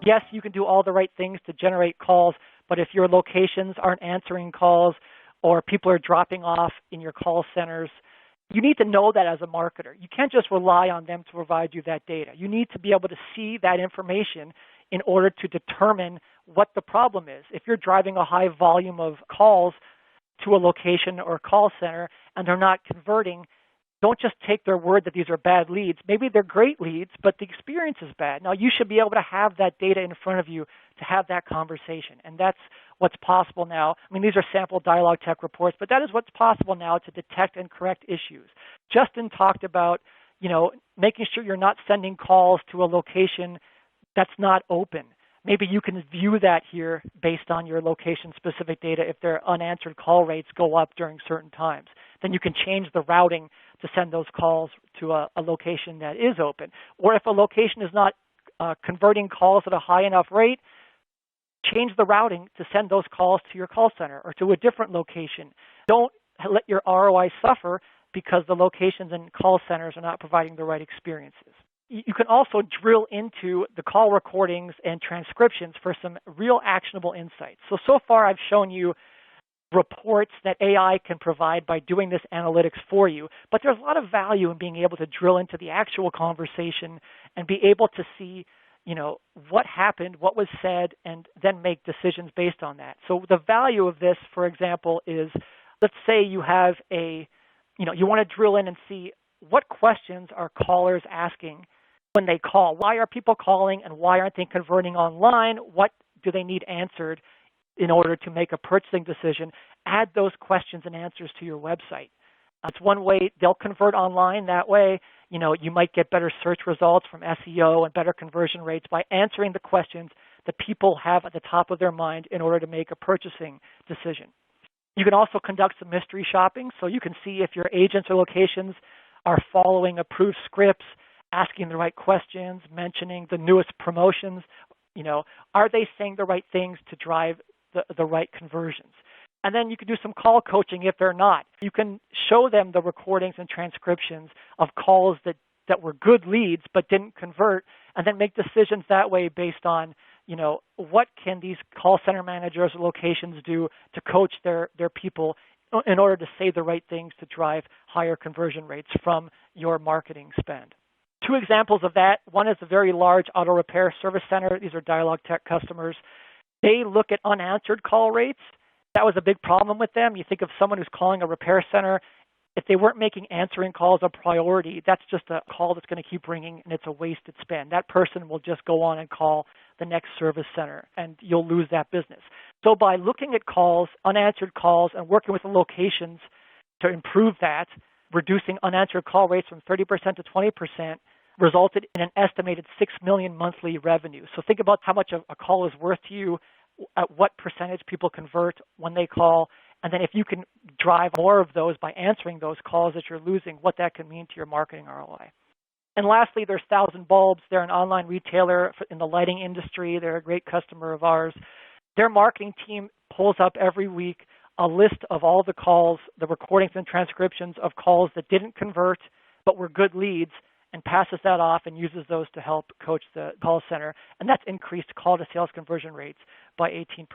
Yes, you can do all the right things to generate calls, but if your locations aren't answering calls or people are dropping off in your call centers, you need to know that as a marketer. You can't just rely on them to provide you that data. You need to be able to see that information in order to determine what the problem is. If you're driving a high volume of calls to a location or a call center and they're not converting, don't just take their word that these are bad leads. Maybe they're great leads, but the experience is bad. Now, you should be able to have that data in front of you to have that conversation, and that's what's possible now. I mean, these are sample DialogTech reports, but that is what's possible now to detect and correct issues. Justin talked about, making sure you're not sending calls to a location that's not open. Maybe you can view that here based on your location-specific data if their unanswered call rates go up during certain times. Then you can change the routing to send those calls to a location that is open. Or if a location is not converting calls at a high enough rate, change the routing to send those calls to your call center or to a different location. Don't let your ROI suffer because the locations and call centers are not providing the right experiences. You can also drill into the call recordings and transcriptions for some real actionable insights. So far I've shown you reports that AI can provide by doing this analytics for you, but there's a lot of value in being able to drill into the actual conversation and be able to see, what happened, what was said, and then make decisions based on that. So the value of this, for example, is let's say you have you want to drill in and see what questions are callers asking when they call. Why are people calling and why aren't they converting online? What do they need answered in order to make a purchasing decision? Add those questions and answers to your website. That's one way they'll convert online. That way, you might get better search results from SEO and better conversion rates by answering the questions that people have at the top of their mind in order to make a purchasing decision. You can also conduct some mystery shopping, so you can see if your agents or locations are following approved scripts, asking the right questions, mentioning the newest promotions. Are they saying the right things to drive the right conversions? And then you can do some call coaching if they're not. You can show them the recordings and transcriptions of calls that were good leads but didn't convert, and then make decisions that way based on, what can these call center managers or locations do to coach their people in order to say the right things to drive higher conversion rates from your marketing spend. Two examples of that. One is a very large auto repair service center. These are DialogTech customers. They look at unanswered call rates. That was a big problem with them. You think of someone who's calling a repair center. If they weren't making answering calls a priority, that's just a call that's going to keep ringing, and it's a wasted spend. That person will just go on and call the next service center, and you'll lose that business. So by looking at calls, unanswered calls, and working with the locations to improve that, reducing unanswered call rates from 30% to 20%, resulted in an estimated $6 million monthly revenue. So think about how much a call is worth to you, at what percentage people convert when they call, and then if you can drive more of those by answering those calls that you're losing, what that can mean to your marketing ROI. And lastly, there's 1,000 Bulbs. They're an online retailer in the lighting industry. They're a great customer of ours. Their marketing team pulls up every week a list of all the calls, the recordings and transcriptions of calls that didn't convert but were good leads, and passes that off and uses those to help coach the call center. And that's increased call-to-sales conversion rates by 18%.